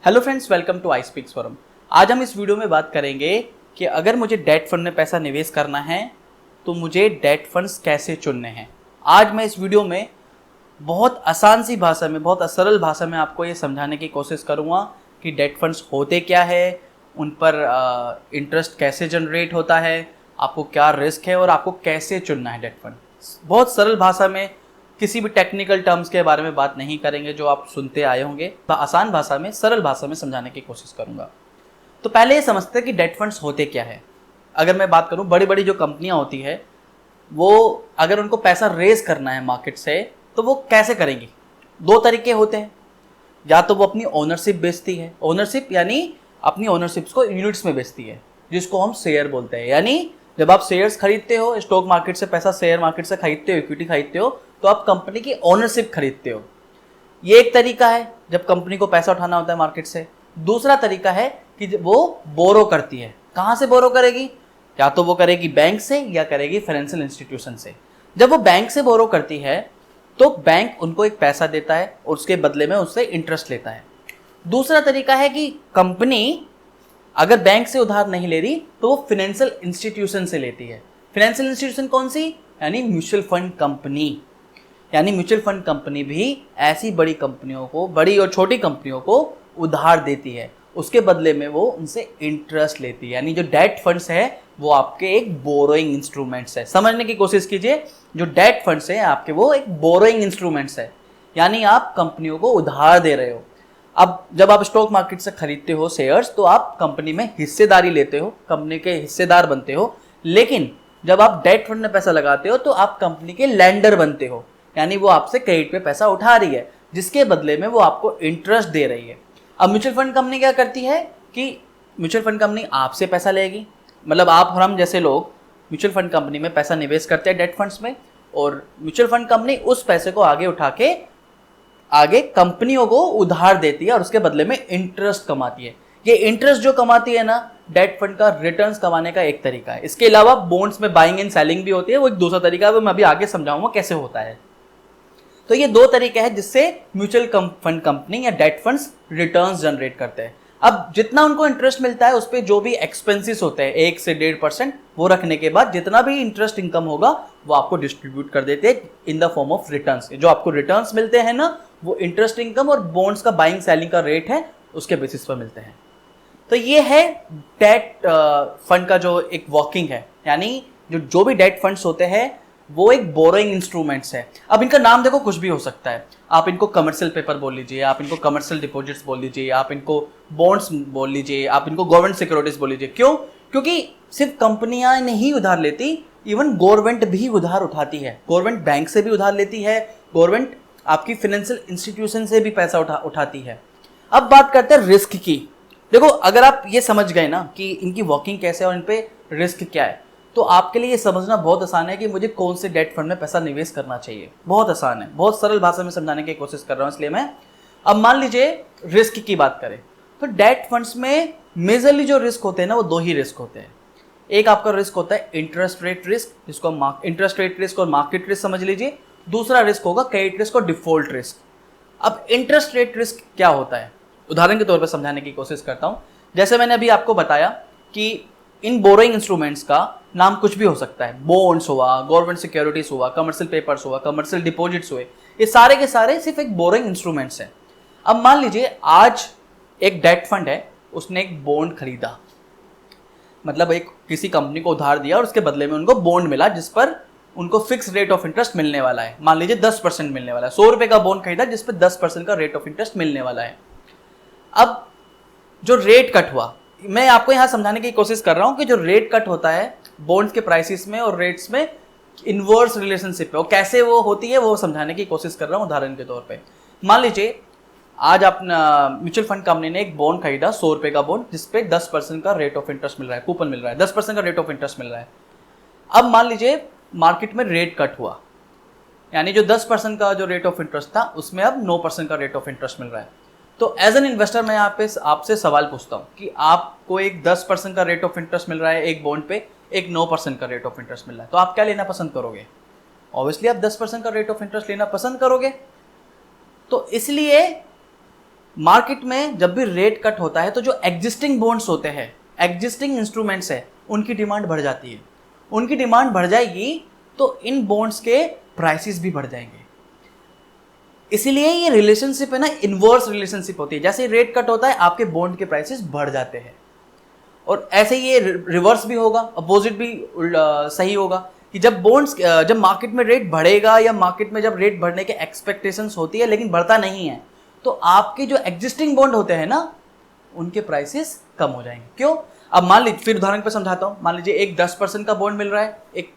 Hello friends, welcome to I speaks forum. आज हम इस वीडियो में बात करेंगे कि अगर मुझे डेट फंड में पैसा निवेश करना है तो मुझे डेट फंड्स कैसे चुनने हैं। आज मैं इस वीडियो में बहुत आसान सी भाषा में, बहुत सरल भाषा में आपको ये समझाने की कोशिश करूँगा कि डेट फंड्स होते क्या है, उन पर इंटरेस्ट कैसे जनरेट होता है, आपको क्या रिस्क है और आपको कैसे चुनना है डेट फंड। बहुत सरल भाषा में, किसी भी टेक्निकल टर्म्स के बारे में बात नहीं करेंगे जो आप सुनते आए होंगे। तो आसान भाषा में, सरल भाषा में समझाने की कोशिश करूंगा। तो पहले ये समझते हैं कि डेट फंड्स होते क्या है। अगर मैं बात करूं, बड़ी बड़ी जो कंपनियां होती है वो अगर उनको पैसा रेज करना है मार्केट से तो वो कैसे करेंगी। दो तरीके होते हैं, या तो वो अपनी ओनरशिप बेचती है, ओनरशिप यानी अपनी ओनरशिप्स को यूनिट्स में बेचती है, जिसको हम शेयर बोलते हैं। यानी जब आप शेयर्स खरीदते हो, स्टॉक मार्केट से पैसा शेयर मार्केट से खरीदते हो, इक्विटी खरीदते हो, तो आप कंपनी की ओनरशिप खरीदते हो। ये एक तरीका है जब कंपनी को पैसा उठाना होता है मार्केट से। दूसरा तरीका है कि वो बोरो करती है। कहाँ से बोरो करेगी? या तो वो करेगी बैंक से या करेगी फाइनेंशियल इंस्टीट्यूशन से। जब वो बैंक से बोरो करती है तो बैंक उनको एक पैसा देता है और उसके बदले में उससे इंटरेस्ट लेता है। दूसरा तरीका है कि कंपनी अगर बैंक से उधार नहीं ले रही तो वो फाइनेंशियल इंस्टीट्यूशन से लेती है। फाइनेंशियल इंस्टीट्यूशन कौन सी? यानी म्यूचुअल फंड कंपनी। यानी म्यूचुअल फंड कंपनी भी ऐसी बड़ी कंपनियों को, बड़ी और छोटी कंपनियों को उधार देती है, उसके बदले में वो उनसे इंटरेस्ट लेती है। यानी जो डेट फंड्स है वो आपके एक बोरोइंग इंस्ट्रूमेंट्स है। समझने की कोशिश कीजिए, जो डेट फंड्स है आपके वो एक बोरोइंग इंस्ट्रूमेंट्स है, यानी आप कंपनियों को उधार दे रहे हो। अब जब आप स्टॉक मार्केट से खरीदते हो शेयर्स तो आप कंपनी में हिस्सेदारी लेते हो, कंपनी के हिस्सेदार बनते हो। लेकिन जब आप डेट फंड में पैसा लगाते हो तो आप कंपनी के लैंडर बनते हो, यानी वो आपसे क्रेडिट पे पैसा उठा रही है, जिसके बदले में वो आपको इंटरेस्ट दे रही है। अब म्यूचुअल फंड कंपनी क्या करती है कि म्यूचुअल फंड कंपनी आपसे पैसा लेगी। मतलब आप और हम जैसे लोग म्यूचुअल फंड कंपनी में पैसा निवेश करते हैं डेट फंड्स में, और म्यूचुअल फंड कंपनी उस पैसे को आगे उठा के आगे कंपनियों को उधार देती है और उसके बदले में इंटरेस्ट कमाती है। ये इंटरेस्ट जो कमाती है ना, डेट फंड का रिटर्न्स कमाने का एक तरीका है। इसके अलावा बॉन्ड्स में बाइंग एंड सेलिंग भी होती है, वो एक दूसरा तरीका है, वो मैं अभी आगे समझाऊंगा कैसे होता है। तो ये दो तरीके हैं जिससे म्यूचुअल फंड कंपनी या डेट फंड्स रिटर्न्स जनरेट करते हैं। अब जितना उनको इंटरेस्ट मिलता है उस पर जो भी एक्सपेंसेस होते हैं 1 से 1.5%, वो रखने के बाद जितना भी इंटरेस्ट इनकम होगा वो आपको डिस्ट्रीब्यूट कर देते हैं in the form of returns. जो आपको रिटर्न्स मिलते हैं ना, वो इंटरेस्ट इनकम और बॉन्ड्स का बाइंग सेलिंग का रेट है उसके बेसिस पर मिलते हैं। तो ये है डेट फंड का जो एक वर्किंग है। यानी जो भी डेट फंड्स होते हैं वो एक बोरोइंग इंस्ट्रूमेंट्स है। अब इनका नाम देखो कुछ भी हो सकता है। आप इनको कमर्शियल पेपर बोल लीजिए, आप इनको कमर्शियल डिपॉजिट्स बोल लीजिए, आप इनको बॉन्ड्स बोल लीजिए, आप इनको गवर्नमेंट सिक्योरिटीज बोल लीजिए। क्यों? क्योंकि सिर्फ कंपनियां नहीं उधार लेती, इवन गवर्नमेंट भी उधार उठाती है। गवर्नमेंट बैंक से भी उधार लेती है, गवर्नमेंट आपकी फाइनेंशियल इंस्टीट्यूशन से भी पैसा उठाती है। अब बात करते हैं रिस्क की। देखो, अगर आप ये समझ गए ना कि इनकी वर्किंग कैसे है और इन पे रिस्क क्या है, तो आपके लिए ये समझना बहुत आसान है कि मुझे कौन से डेट फंड में पैसा निवेश करना चाहिए। बहुत आसान है, बहुत सरल भाषा में समझाने की कोशिश कर रहा हूं इसलिए मैं। अब मान लीजिए रिस्क की बात करें तो डेट फंड्स में मेजरली जो रिस्क होते हैं ना, वो दो ही रिस्क होते हैं। एक आपका रिस्क होता है इंटरेस्ट रेट रिस्क, जिसको इंटरेस्ट रेट रिस्क और मार्केट रिस्क समझ लीजिए। दूसरा रिस्क होगा क्रेडिट रिस्क और डिफॉल्ट रिस्क। अब इंटरेस्ट रेट रिस्क क्या होता है, उदाहरण के तौर पर समझाने की कोशिश करता हूं। जैसे मैंने अभी आपको बताया कि इन बोरोइंग इंस्ट्रूमेंट्स का नाम कुछ भी हो सकता है। बॉन्ड्स हुआ, गवर्नमेंट सिक्योरिटीज हुआ, कमर्शियल पेपर्स हुआ, कमर्शियल डिपॉजिट्स हुए, ये सारे के सारे सिर्फ एक बोरोइंग इंस्ट्रूमेंट्स हैं। अब मान लीजिए आज एक डेट फंड है, उसने एक बॉन्ड खरीदा, मतलब एक किसी कंपनी को उधार दिया और उसके बदले में उनको बॉन्ड मिला जिस पर उनको फिक्स रेट ऑफ इंटरेस्ट मिलने वाला है। मान लीजिए 10% मिलने वाला है। 100 रुपए का बॉन्ड खरीदा जिस पर 10% का रेट ऑफ इंटरेस्ट मिलने वाला है। अब जो रेट कट हुआ, मैं आपको यहां समझाने की कोशिश कर रहा हूं कि जो रेट कट होता है बॉन्ड्स के प्राइसेस में और रेट्स में इनवर्स रिलेशनशिप है, और कैसे वो होती है वो समझाने की कोशिश कर रहा हूं उदाहरण के तौर पे। मान लीजिए आज अपना म्यूचुअल फंड कंपनी ने एक बॉन्ड खरीदा, 100 रुपए का बॉन्ड, जिसपे 10% का रेट ऑफ इंटरेस्ट मिल रहा है, कूपन मिल रहा है, 10% का रेट ऑफ इंटरेस्ट मिल रहा है। अब मान लीजिए मार्केट में रेट कट हुआ, यानी जो 10% का जो रेट ऑफ इंटरेस्ट था उसमें अब 9% का रेट ऑफ इंटरेस्ट मिल रहा है। तो एज एन इन्वेस्टर मैं यहाँ पे आपसे सवाल पूछता हूँ कि आपको एक 10% का रेट ऑफ इंटरेस्ट मिल रहा है एक बॉन्ड पे, एक 9% का रेट ऑफ इंटरेस्ट मिल रहा है, तो आप क्या लेना पसंद करोगे? ऑब्वियसली आप 10% का रेट ऑफ इंटरेस्ट लेना पसंद करोगे। तो इसलिए मार्केट में जब भी रेट कट होता है तो जो एग्जिस्टिंग बॉन्ड्स होते हैं, एग्जिस्टिंग इंस्ट्रूमेंट्स है, उनकी डिमांड बढ़ जाती है। उनकी डिमांड बढ़ जाएगी तो इन बॉन्ड्स के प्राइसेस भी बढ़ जाएंगे। इसीलिए ये रिलेशनशिप है ना, इनवर्स रिलेशनशिप होती है। जैसे रेट कट होता है आपके बॉन्ड के प्राइसेस बढ़ जाते हैं, और ऐसे ही ये रिवर्स भी होगा, अपोजिट भी सही होगा कि जब बॉन्ड्स, जब मार्केट में रेट बढ़ेगा या मार्केट में जब रेट बढ़ने के एक्सपेक्टेशंस होती है लेकिन बढ़ता नहीं है, तो आपके जो एग्जिस्टिंग बॉन्ड होते हैं ना, उनके प्राइसेस कम हो जाएंगे। क्यों? अब मान लीजिए, फिर उदाहरण पे समझाता हूं। मान लीजिए एक 10% का बॉन्ड मिल रहा है, एक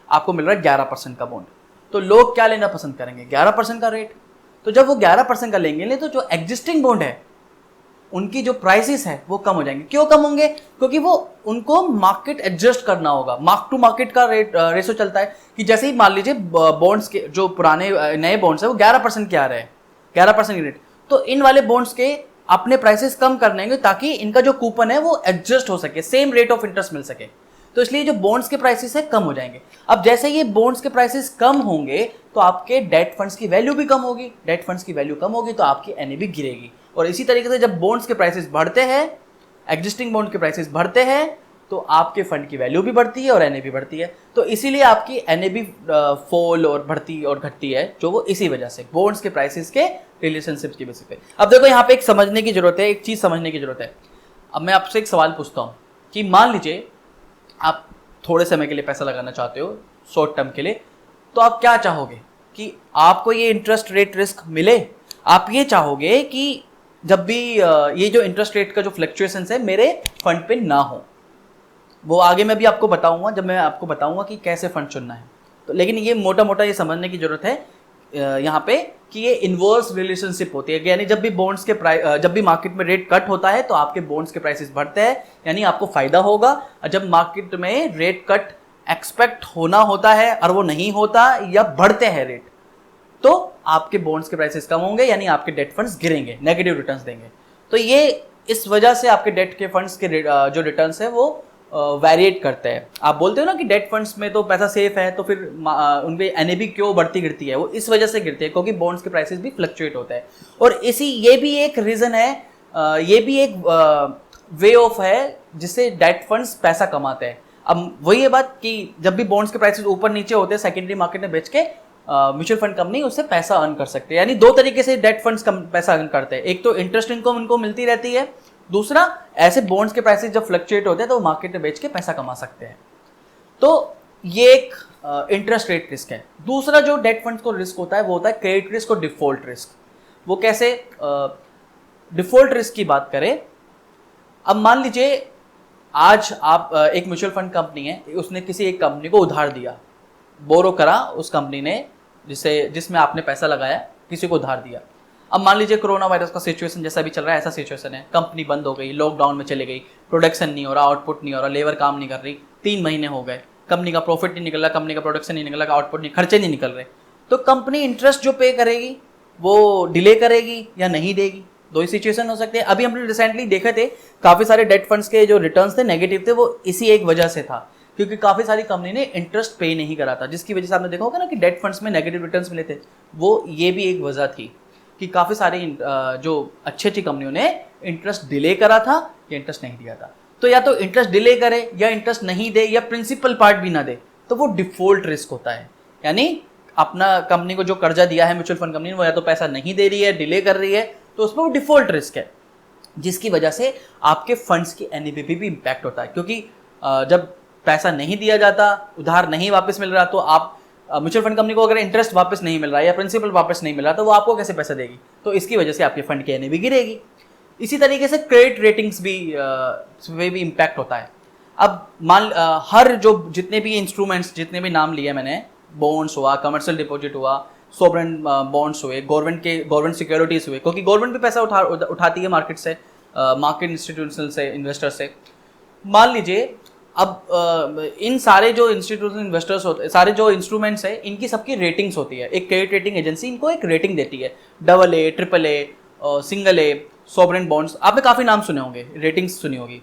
आपको मिल रहा है 11% का बॉन्ड, तो लोग क्या लेना पसंद करेंगे? 11% का रेट। तो जब वो 11% का लेंगे तो जो एग्जिस्टिंग बॉन्ड है उनकी जो प्राइसेस है वो कम हो जाएंगे। क्यों कम होंगे? क्योंकि वो उनको मार्केट एडजस्ट करना होगा। मार्क टू मार्केट का रेशो चलता है कि जैसे ही मान लीजिए बॉन्ड्स के जो पुराने नए बॉन्ड्स है वो 11% के आ रहे हैं, 11% की रेट, तो इन वाले बॉन्ड्स के अपने प्राइसेस कम करने होंगे ताकि इनका जो कूपन है वो एडजस्ट हो सके, सेम रेट ऑफ इंटरेस्ट मिल सके। तो इसलिए जो बॉन्ड्स के प्राइसेस है कम हो जाएंगे। अब जैसे ये बॉन्ड्स के प्राइसेस कम होंगे तो आपके डेट फंड्स की वैल्यू भी कम होगी। डेट फंड्स की वैल्यू कम होगी तो आपकी एनएवी गिरेगी। और इसी तरीके से जब बॉन्ड्स के प्राइसेस बढ़ते हैं, एग्जिस्टिंग बॉन्ड के प्राइसेस बढ़ते हैं, तो आपके फंड की वैल्यू भी बढ़ती है और एनएवी बढ़ती है। तो इसीलिए आपकी एनएवी फॉल और बढ़ती और घटती है, जो वो इसी वजह से बॉन्ड्स के प्राइसेस के रिलेशनशिप की बेसिस पे। अब देखो यहाँ पे एक समझने की जरूरत है, एक चीज समझने की जरूरत है। अब मैं आपसे एक सवाल पूछता हूँ कि मान लीजिए आप थोड़े समय के लिए पैसा लगाना चाहते हो, शॉर्ट टर्म के लिए, तो आप क्या चाहोगे? कि आपको ये इंटरेस्ट रेट रिस्क मिले? आप ये चाहोगे कि जब भी ये जो इंटरेस्ट रेट का जो फ्लक्चुएशंस है मेरे फंड पे ना हो। वो आगे मैं भी आपको बताऊंगा, जब मैं आपको बताऊंगा कि कैसे फंड चुनना है। तो लेकिन ये मोटा मोटा ये समझने की जरूरत है यहाँ पे कि ये इनवर्स रिलेशनशिप होती है, यानी जब भी बॉन्ड्स के प्राइस, जब भी मार्केट में रेट कट होता है तो आपके बॉन्ड्स के प्राइसेस बढ़ते हैं, यानी आपको फायदा होगा। और जब मार्केट में रेट कट एक्सपेक्ट होना होता है और वो नहीं होता या बढ़ते हैं रेट, तो आपके बॉन्ड्स के प्राइसेस कम होंगे, यानी आपके डेट फंड्स गिरेंगे, नेगेटिव रिटर्न्स देंगे। तो ये इस वजह से आपके डेट के फंड्स के जो रिटर्न्स है वो वेरिएट करते हैं। आप बोलते हो ना कि डेट फंड्स में तो पैसा सेफ है, तो फिर उनके एनएवी क्यों बढ़ती गिरती है? वो इस वजह से गिरती है क्योंकि बॉन्ड्स के प्राइसेस भी फ्लक्चुएट होते हैं। और ये भी एक रीजन है, ये भी एक वे ऑफ है जिससे डेट फंड्स पैसा कमाते हैं। अब वही है बात कि जब भी बॉन्ड्स के प्राइसेस ऊपर नीचे होते हैं, सेकेंडरी मार्केट में बेच के म्यूचुअल फंड कंपनी उससे पैसा अर्न कर सकते हैं। यानी दो तरीके से डेट फंड्स पैसा अर्न करते हैं। एक तो इंटरेस्ट इनकम उनको मिलती रहती है, दूसरा ऐसे बॉन्ड्स के प्राइसेस जब फ्लक्चुएट होते हैं तो वो मार्केट में बेच के पैसा कमा सकते हैं। तो ये एक इंटरेस्ट रेट रिस्क है। दूसरा जो डेट फंड्स को रिस्क होता है वो होता है क्रेडिट रिस्क और डिफॉल्ट रिस्क। वो कैसे? डिफॉल्ट रिस्क की बात करें, अब मान लीजिए आज आप एक म्यूचुअल फंड कंपनी है, उसने किसी एक कंपनी को उधार दिया, बोरो करा उस कंपनी ने, जिसमें आपने पैसा लगाया, किसी को उधार दिया। अब मान लीजिए कोरोना वायरस का सिचुएशन जैसा भी चल रहा है, ऐसा सिचुएशन है, कंपनी बंद हो गई, लॉकडाउन में चली गई, प्रोडक्शन नहीं हो रहा, आउटपुट नहीं हो रहा, लेबर काम नहीं कर रही, 3 महीने हो गए, कंपनी का प्रॉफिट नहीं निकल रहा, कंपनी का प्रोडक्शन नहीं निकल रहा, आउटपुट नहीं, खर्चे नहीं निकल रहे, तो कंपनी इंटरेस्ट जो पे करेगी वो डिले करेगी या नहीं देगी। दो ही सिचुएशन हो सकते हैं। अभी हमने रिसेंटली देखे थे काफी सारे डेट फंड्स के जो रिटर्न्स थे नेगेटिव थे, वो इसी एक वजह से था क्योंकि काफी सारी कंपनी ने इंटरेस्ट पे नहीं करा था, जिसकी वजह से आपने देखा होगा ना कि डेट फंड्स में नेगेटिव रिटर्न्स मिले थे। वो ये भी एक वजह थी कि काफी सारी जो अच्छी अच्छी कंपनियों ने इंटरेस्ट डिले करा था या इंटरेस्ट नहीं दिया था। तो या तो इंटरेस्ट डिले करे या इंटरेस्ट नहीं दे या प्रिंसिपल पार्ट भी ना दे, तो वो डिफॉल्ट रिस्क होता है। यानी अपना कंपनी को जो कर्जा दिया है म्यूचुअल फंड कंपनी ने, वो या तो पैसा नहीं दे रही है, डिले कर रही है, तो उसमें वो डिफॉल्ट रिस्क है, जिसकी वजह से आपके फंड्स की एनएवी भी इम्पैक्ट होता है। क्योंकि जब पैसा नहीं दिया जाता, उधार नहीं वापस मिल रहा, तो आप म्यूचुअल फंड कंपनी को अगर इंटरेस्ट वापस नहीं मिल रहा या प्रिंसिपल वापस नहीं मिल रहा, तो वो आपको कैसे पैसा देगी? तो इसकी वजह से आपके फंड की एनएवी गिरेगी। इसी तरीके से क्रेडिट रेटिंग्स भी इम्पैक्ट होता है। अब हर जो जितने भी इंस्ट्रूमेंट्स, जितने भी नाम लिए मैंने, बॉन्ड्स हुआ, कमर्शियल डिपॉजिट हुआ, सोवरेन बॉन्ड्स हुए, गवर्नमेंट सिक्योरिटीज हुए, क्योंकि गवर्नमेंट भी पैसा उठाती है मार्केट से, मार्केट इंस्टीट्यूशनल से, इन्वेस्टर से। मान लीजिए अब इन सारे जो इंस्टीट्यूशनल इन्वेस्टर्स होते हैं, सारे जो इंस्ट्रूमेंट्स है, इनकी सबकी रेटिंग्स होती है। एक क्रेडिट रेटिंग एजेंसी इनको एक रेटिंग देती है, AA, AAA, सिंगल ए, सोवरेन बॉन्ड्स, आपने काफ़ी नाम सुने होंगे, रेटिंग्स सुनी होगी।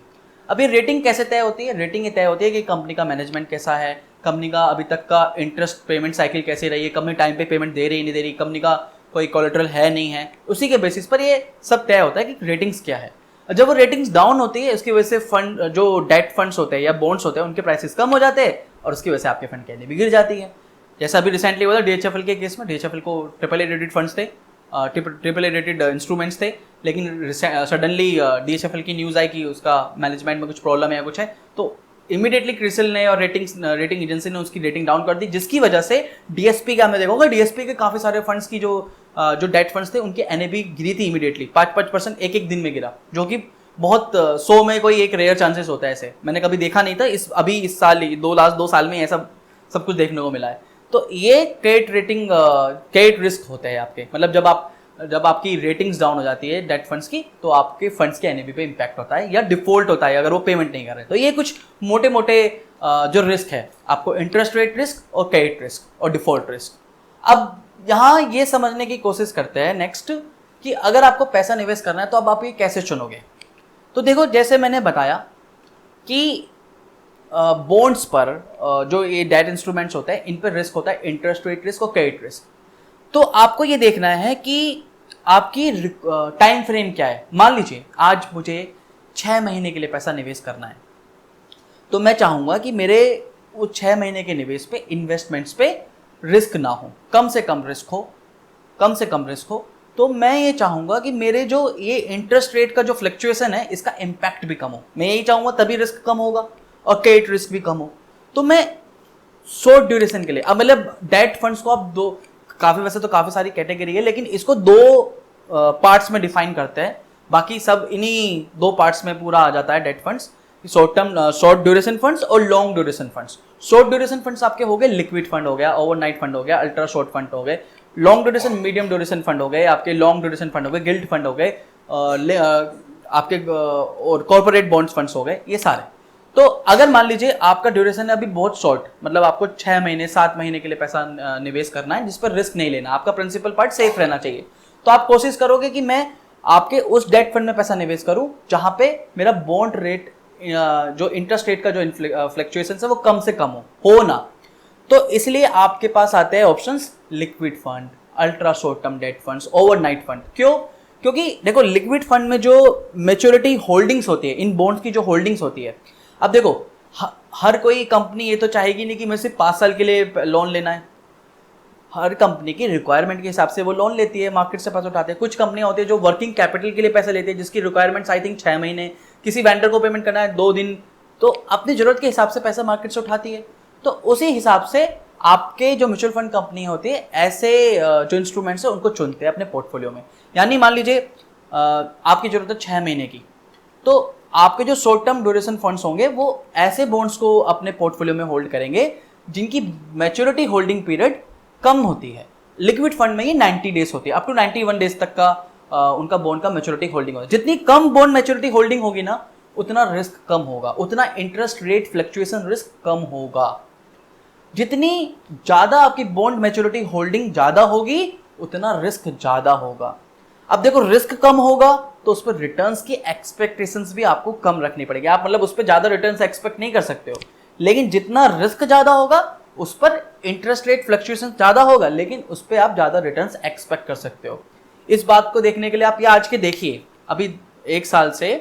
अब ये रेटिंग कैसे तय होती है? रेटिंग ये तय होती है कि कंपनी का मैनेजमेंट कैसा है, कंपनी का अभी तक का इंटरेस्ट पेमेंट साइकिल कैसे रही है, कंपनी टाइम पे पेमेंट दे रही नहीं दे रही, कंपनी का कोई कोलेटरल है नहीं है, उसी के बेसिस पर ये सब तय होता है कि रेटिंग्स क्या है। जब वो रेटिंग्स डाउन होती है इसकी वजह से फंड जो डेट फंड्स होते हैं या बॉन्ड्स होते हैं उनके प्राइसेस कम हो जाते हैं और उसकी वजह से आपके फंड की एनएवी भी गिर जाती है। जैसा अभी रिसेंटली हुआ था डीएचएफएल के केस में, डीएचएफएल को ट्रिपल ए रेटेड फंड्स थे, ट्रिपल ए रेटेड इंस्ट्रूमेंट्स थे, लेकिन सडनली डीएचएफएल की न्यूज़ आई कि उसका मैनेजमेंट में कुछ प्रॉब्लम है या कुछ है, तो इमीडिएटली क्रिसिल ने और रेटिंग एजेंसी ने उसकी रेटिंग डाउन कर दी, जिसकी वजह से डीएसपी का हमने देखा होगा, डीएसपी के काफ़ी सारे फंड्स की जो डेट फंड्स थे उनकी एनएवी गिरी थी इमीडिएटली 5% एक दिन में गिरा, जो कि बहुत 100 में कोई एक रेयर चांसेस होता है। ऐसे मैंने कभी देखा नहीं था, इस साल ही 2 साल में ऐसा सब कुछ देखने को मिला है। तो ये क्रेडिट रिस्क होते हैं आपके, मतलब जब आपकी रेटिंग्स डाउन हो जाती है डेट फंड्स की तो आपके फंड्स के एनएवी पे इंपैक्ट होता है या डिफॉल्ट होता है अगर वो पेमेंट नहीं कर रहे। तो ये कुछ मोटे मोटे जो रिस्क है आपको, इंटरेस्ट रेट रिस्क और क्रेडिट रिस्क और डिफॉल्ट रिस्क। अब यहाँ ये समझने की कोशिश करते हैं नेक्स्ट कि अगर आपको पैसा निवेश करना है तो अब आप ये कैसे चुनोगे। तो देखो, जैसे मैंने बताया कि बॉन्ड्स पर जो ये डेट इंस्ट्रूमेंट्स होते हैं इन पर रिस्क होता है इंटरेस्ट रेट रिस्क और क्रेडिट रिस्क। तो आपको ये देखना है कि आपकी टाइम फ्रेम क्या है। मान लीजिए आज मुझे 6 महीने के लिए पैसा निवेश करना है, तो मैं चाहूँगा कि मेरे वो 6 महीने के निवेश पे, इन्वेस्टमेंट्स पे रिस्क ना हो, कम से कम रिस्क हो। तो मैं ये चाहूँगा कि मेरे जो ये इंटरेस्ट रेट का जो फ्लक्चुएशन है इसका इम्पैक्ट भी कम हो, मैं यही चाहूँगा, तभी रिस्क कम होगा और क्रेडिट रिस्क भी कम हो। तो मैं शॉर्ट ड्यूरेशन के लिए, अब मतलब डेट फंड्स को आप वैसे तो काफ़ी सारी कैटेगरी है, लेकिन इसको 2 पार्ट्स में डिफाइन करते हैं, बाकी सब इन्हीं 2 पार्ट्स में पूरा आ जाता है debt funds, short duration funds और long duration funds. Short duration funds आपके हो गए लिक्विड फंड हो गया, ओवरनाइट फंड हो गया, अल्ट्रा शॉर्ट फंड हो गए। Long duration, medium duration fund हो गए आपके, लॉन्ग ड्यूरेशन फंड हो गए, गिल्ड फंड हो गए, आपके और कॉर्पोरेट बॉन्ड्स फंड्स हो गए, ये सारे। तो अगर मान लीजिए आपका ड्यूरेशन है अभी बहुत शॉर्ट, मतलब आपको 6 महीने 7 महीने के लिए पैसा निवेश करना है जिस पर रिस्क नहीं लेना, आपका प्रिंसिपल पार्ट सेफ रहना चाहिए, तो आप कोशिश करोगे कि मैं आपके उस डेट फंड में पैसा निवेश करूं जहां पे मेरा बॉन्ड रेट, जो इंटरेस्ट रेट का जो फ्लक्चुएशन है वो कम से कम हो ना। तो इसलिए आपके पास आते हैं options liquid fund, ultra short term debt funds, overnight fund. क्यों? क्योंकि देखो लिक्विड फंड में जो मैच्योरिटी होल्डिंग्स होती है, इन बॉन्ड्स की जो होल्डिंग्स होती है, अब देखो हर कोई कंपनी ये तो चाहेगी नहीं कि मैं सिर्फ 5 साल के लिए लोन लेना है। हर कंपनी की रिक्वायरमेंट के हिसाब से वो लोन लेती है, मार्केट से पैसा उठाते हैं। कुछ कंपनियां होती है जो वर्किंग कैपिटल के लिए पैसे लेती है, जिसकी रिक्वायरमेंट्स आई थिंक 6 महीने, किसी वेंडर को पेमेंट करना है 2 दिन, तो अपनी जरूरत के हिसाब से पैसा मार्केट से उठाती है। तो उसी हिसाब से आपके जो म्यूचुअल फंड कंपनी होती है ऐसे जो इंस्ट्रूमेंट्स है उनको चुनते हैं अपने पोर्टफोलियो में। यानी मान लीजिए आपकी जरूरत है 6 महीने की, तो आपके जो शॉर्ट टर्म ड्यूरेशन फंड्स होंगे वो ऐसे बॉन्ड्स को अपने पोर्टफोलियो में होल्ड करेंगे जिनकी मैच्योरिटी होल्डिंग पीरियड कम होती है। लिक्विड फंड में ये 90 डेज होती है, अप टू 91 डेज तक का उनका बॉन्ड का मैच्योरिटी होल्डिंग होती है। जितनी कम बॉन्ड मैच्योरिटी होल्डिंग होगी ना, उतना रिस्क कम होगा, उतना इंटरेस्ट रेट फ्लक्चुएशन रिस्क कम होगा। जितनी ज्यादा आपकी बॉन्ड मैच्योरिटी होल्डिंग ज्यादा होगी उतना रिस्क ज्यादा होगा। अब देखो रिस्क कम होगा तो उस पर रिटर्न्स की एक्सपेक्टेशंस भी आपको कम रखनी पड़ेगी। आप मतलब उस पर ज्यादा रिटर्न्स एक्सपेक्ट नहीं कर सकते हो, लेकिन जितना रिस्क ज्यादा होगा उस पर इंटरेस्ट रेट फ्लक्चुएशन ज्यादा होगा, लेकिन उस पर आप ज्यादा रिटर्न्स एक्सपेक्ट कर सकते हो। इस बात को देखने के लिए आप ये आज के देखिए, अभी 1 साल से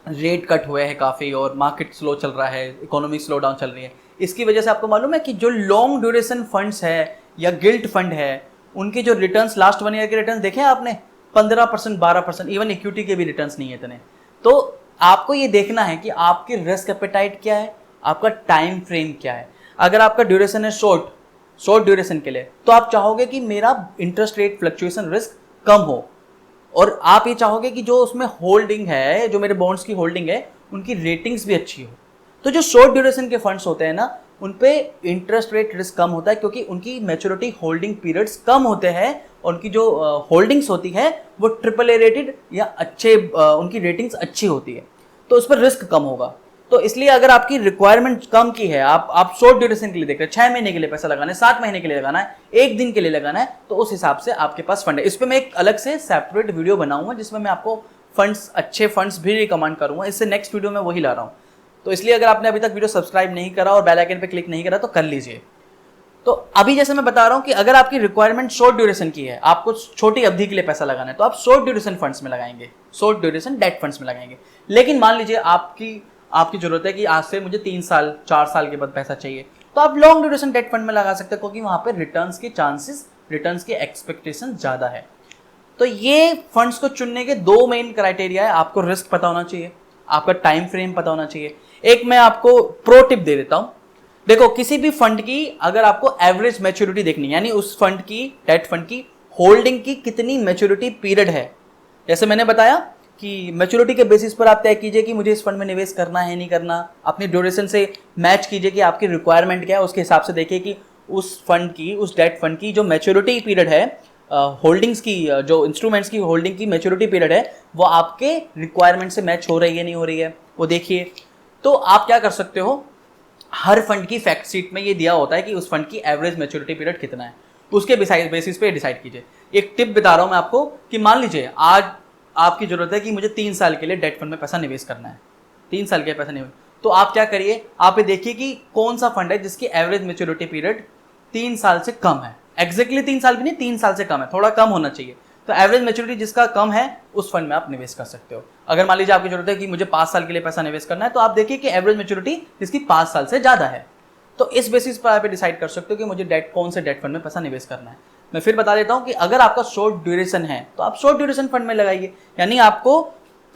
रेट कट हुए हैं काफ़ी और मार्केट स्लो चल रहा है, इकोनॉमी स्लो डाउन चल रही है। इसकी वजह से आपको मालूम है कि जो लॉन्ग ड्यूरेशन फंड्स है या गिल्ट फंड है, उनके जो रिटर्न्स लास्ट 1 ईयर के रिटर्न्स देखे हैं आपने, 15%, 12%, इवन इक्विटी के भी रिटर्न्स नहीं है इतने। तो आपको ये देखना है कि आपकी रिस्क एपेटाइट क्या है, आपका टाइम फ्रेम क्या है। अगर आपका ड्यूरेशन है शॉर्ट ड्यूरेशन के लिए, तो आप चाहोगे कि मेरा इंटरेस्ट रेट फ्लक्चुएशन रिस्क कम हो, और आप ये चाहोगे कि जो उसमें होल्डिंग है, जो मेरे बॉन्ड्स की होल्डिंग है, उनकी रेटिंग्स भी अच्छी हो। तो जो शॉर्ट ड्यूरेशन के फंड्स होते हैं ना, उन पे इंटरेस्ट रेट रिस्क कम होता है क्योंकि उनकी मैच्योरिटी होल्डिंग पीरियड्स कम होते हैं और उनकी जो होल्डिंग्स होती है वो AAA रेटेड या अच्छे उनकी रेटिंग्स अच्छी होती है, तो उस पर रिस्क कम होगा। तो इसलिए अगर आपकी रिक्वायरमेंट कम की है, आप शॉर्ट ड्यूरेशन के लिए देख रहे हैं, 6 महीने के लिए पैसा लगाना है, 7 महीने के लिए लगाना है, 1 दिन के लिए लगाना है, तो उस हिसाब से आपके पास फंड है। इस पर मैं एक अलग से सेपरेट वीडियो बनाऊंगा जिसमें मैं आपको फंड्स, अच्छे फंड्स भी रिकमेंड करूंगा। इससे नेक्स्ट वीडियो में वही ला रहा हूँ। तो इसलिए अगर आपने अभी तक वीडियो सब्सक्राइब नहीं करा और बेल आइकन पे क्लिक नहीं करा तो कर लीजिए। तो अभी जैसे मैं बता रहा हूं कि अगर आपकी रिक्वायरमेंट शॉर्ट ड्यूरेशन की है, आपको छोटी अवधि के लिए पैसा लगाना है, तो आप शॉर्ट ड्यूरेशन फंड्स में लगाएंगे, शॉर्ट ड्यूरेशन डेट फंड्स में लगाएंगे। लेकिन मान लीजिए आपकी जरूरत है कि आज से मुझे 3 साल 4 साल के बाद पैसा चाहिए, तो आप लॉन्ग ड्यूरेशन डेट फंड में लगा सकते हैं, क्योंकि वहां पर रिटर्न्स के चांसेस, रिटर्न्स की एक्सपेक्टेशन ज्यादा है। तो ये फंड्स को चुनने के 2 मेन क्राइटेरिया है। आपको रिस्क पता होना चाहिए, आपका टाइम फ्रेम पता होना चाहिए। एक मैं आपको प्रो टिप दे देता हूं। देखो, किसी भी फंड की अगर आपको एवरेज मैच्योरिटी देखनी, यानी उस फंड की, डेट फंड की होल्डिंग की कितनी मैच्योरिटी पीरियड है, जैसे मैंने बताया कि मैच्योरिटी के बेसिस पर आप तय कीजिए कि मुझे इस फंड में निवेश करना है नहीं करना। अपनी ड्यूरेशन से मैच कीजिए कि आपकी रिक्वायरमेंट क्या है, उसके हिसाब से देखिए कि उस फंड की, उस डेट फंड की जो मैच्योरिटी पीरियड है, होल्डिंग्स की, जो इंस्ट्रूमेंट्स की होल्डिंग की मैच्योरिटी पीरियड है, वो आपके रिक्वायरमेंट से मैच हो रही है नहीं हो रही है, वो देखिए। तो आप क्या कर सकते हो, हर फंड की फैक्ट शीट में ये दिया होता है कि उस फंड की एवरेज मैच्योरिटी पीरियड कितना है, उसके बेसिस पे डिसाइड कीजिए। एक टिप बता रहा हूं मैं आपको कि मान लीजिए आज आपकी जरूरत है कि मुझे 3 साल के लिए डेट फंड में पैसा निवेश करना है, 3 साल के पैसा निवेश, तो आप क्या करिए, आप ये देखिए कि कौन सा फंड है जिसकी एवरेज मैच्योरिटी पीरियड 3 साल से कम है। एग्जैक्टली 3 साल भी नहीं, 3 साल से कम है, थोड़ा कम होना चाहिए। तो एवरेज मैच्योरिटी जिसका कम है उस फंड में आप निवेश कर सकते हो। अगर मान लीजिए आपकी जरूरत है कि मुझे 5 साल के लिए पैसा निवेश करना है, तो आप देखिए कि एवरेज मैच्योरिटी जिसकी 5 साल से ज्यादा है, तो इस बेसिस पर आप डिसाइड कर सकते हो कि मुझे कौन से डेट फंड में पैसा निवेश करना है। मैं फिर बता देता हूं कि अगर आपका शॉर्ट ड्यूरेशन है तो आप शॉर्ट ड्यूरेशन फंड में लगाइए, यानी आपको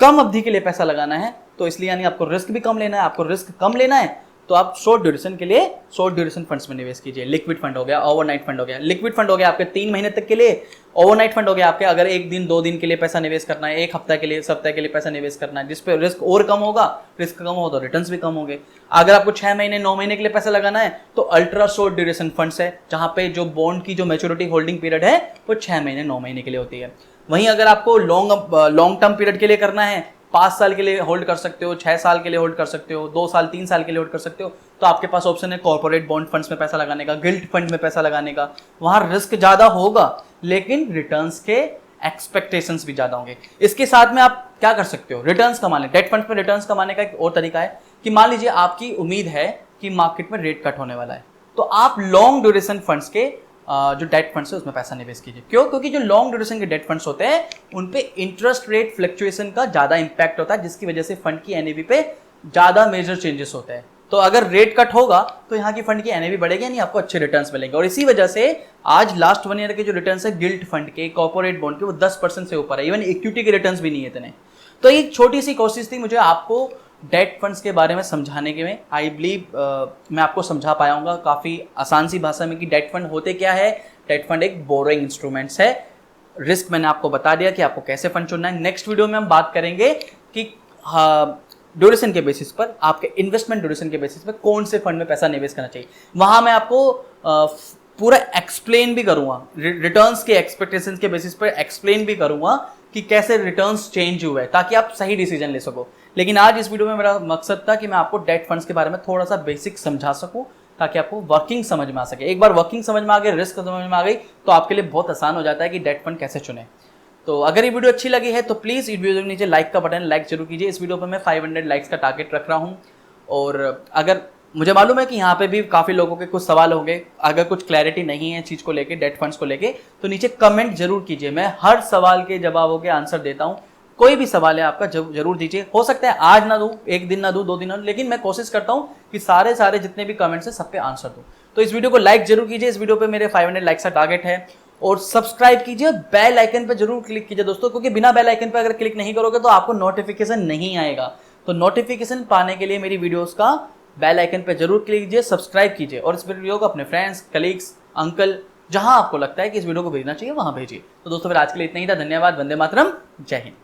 कम अवधि के लिए पैसा लगाना है, तो इसलिए यानी आपको रिस्क भी कम लेना है। आपको रिस्क कम लेना है तो आप शॉर्ट ड्यूरेशन के लिए शॉर्ट ड्यूरेशन फंड्स में निवेश कीजिए। लिक्विड फंड हो गया, ओवरनाइट फंड हो गया। लिक्विड फंड हो गया आपके 3 महीने तक के लिए, ओवरनाइट फंड हो गया आपके अगर 1 दिन 2 दिन के लिए पैसा निवेश करना है, 1 हफ्ता के लिए, सप्ताह के लिए पैसा निवेश करना है, जिसपे रिस्क और कम होगा, रिस्क कम हो तो रिटर्न्स भी कम होंगे। अगर आपको 6 महीने 9 महीने के लिए पैसा लगाना है तो अल्ट्रा शॉर्ट ड्यूरेशन फंड्स है, जहां पे जो बॉन्ड की जो मैच्योरिटी होल्डिंग पीरियड है वो 6 महीने 9 महीने के लिए होती है। वहीं अगर आपको लॉन्ग टर्म पीरियड के लिए करना है, 5 साल के लिए होल्ड कर सकते हो, 6 साल के लिए होल्ड कर सकते हो, 2 साल 3 साल के लिए होल्ड कर सकते हो, तो आपके पास ऑप्शन है कॉर्पोरेट बॉन्ड फंड्स में पैसा लगाने का, गिल्ट फंड में पैसा लगाने का। वहां रिस्क ज्यादा होगा लेकिन रिटर्न्स के एक्सपेक्टेशंस भी ज्यादा होंगे। इसके साथ में आप क्या कर सकते हो, रिटर्न्स कमाने, डेट फंड में रिटर्न्स कमाने का एक और तरीका है कि मान लीजिए आपकी उम्मीद है कि मार्केट में रेट कट होने वाला है, तो आप लॉन्ग ड्यूरेशन फंड्स के जो डेट फंड्स है उसमें पैसा निवेश कीजिए। क्यों? क्योंकि जो लॉन्ग ड्यूरेशन के डेट फंड्स होते हैं उन पे इंटरेस्ट रेट फ्लक्चुएशन का ज्यादा इंपैक्ट होता है, जिसकी वजह से फंड की एनएवी पे ज्यादा मेजर चेंजेस होते हैं। तो अगर रेट कट होगा तो यहाँ की फंड की एनएवी बढ़ेगी, यानी आपको अच्छे रिटर्न्स मिलेंगे। और इसी वजह से आज लास्ट 1 ईयर के जो रिटर्न्स है गिल्ट फंड के, कॉर्पोरेट बॉन्ड के, वो 10% से ऊपर है। इवन इक्विटी के रिटर्न्स भी नहीं है इतने। तो एक छोटी सी कोशिश थी मुझे आपको डेट फंड्स के बारे में समझाने के में। आई बिलीव मैं आपको समझा पाया हूँ काफ़ी आसान सी भाषा में कि डेट फंड होते क्या है। डेट फंड एक बोरोइंग इंस्ट्रूमेंट्स है। रिस्क मैंने आपको बता दिया कि आपको कैसे फंड चुनना है। नेक्स्ट वीडियो में हम बात करेंगे कि ड्यूरेशन के बेसिस पर, आपके इन्वेस्टमेंट ड्यूरेशन के बेसिस पर कौन से फंड में पैसा निवेश करना चाहिए। वहां मैं आपको पूरा एक्सप्लेन भी करूंगा, रिटर्न्स के एक्सपेक्टेशंस के बेसिस पर एक्सप्लेन भी करूंगा कि कैसे रिटर्न्स चेंज हुए, ताकि आप सही डिसीजन ले सको। लेकिन आज इस वीडियो में मेरा मकसद था कि मैं आपको डेट फंड्स के बारे में थोड़ा सा बेसिक समझा सकूं, ताकि आपको वर्किंग समझ में आ सके। एक बार वर्किंग समझ में आ गई, रिस्क समझ में आ गई, तो आपके लिए बहुत आसान हो जाता है कि डेट फंड कैसे चुने। तो अगर ये वीडियो अच्छी लगी है तो प्लीज़ इस वीडियो के नीचे लाइक का बटन लाइक जरूर कीजिए। इस वीडियो पर मैं 500 लाइक्स का टारगेट रख रहा हूँ। और अगर मुझे मालूम है कि यहाँ पे भी काफ़ी लोगों के कुछ सवाल होंगे, अगर कुछ क्लैरिटी नहीं है चीज़ को लेके, डेट फंड्स को लेके, तो नीचे कमेंट जरूर कीजिए। मैं हर सवाल के जवाबों के आंसर देता हूँ। कोई भी सवाल है आपका जरूर दीजिए। हो सकता है आज ना दूं, 1 दिन ना दूं, 2 दिन ना दूं, लेकिन मैं कोशिश करता हूँ कि सारे जितने भी कमेंट्स हैं सब पे आंसर दूं। तो इस वीडियो को लाइक जरूर कीजिए। इस वीडियो पे मेरे 500 लाइक्स का टारगेट है। और सब्सक्राइब कीजिए, बेल आइकन पे जरूर क्लिक कीजिए दोस्तों, क्योंकि बिना बेल आइकन पे अगर क्लिक नहीं करोगे तो आपको नोटिफिकेशन नहीं आएगा। तो नोटिफिकेशन पाने के लिए मेरी वीडियोस का बेल आइकन पे जरूर क्लिक कीजिए, सब्सक्राइब कीजिए और इस वीडियो को अपने फ्रेंड्स, कलीग्स, अंकल, जहां आपको लगता है कि इस वीडियो को भेजना चाहिए वहां भेजिए। तो दोस्तों फिर आज के लिए इतना ही था। धन्यवाद। वंदे मातरम। जय हिंद।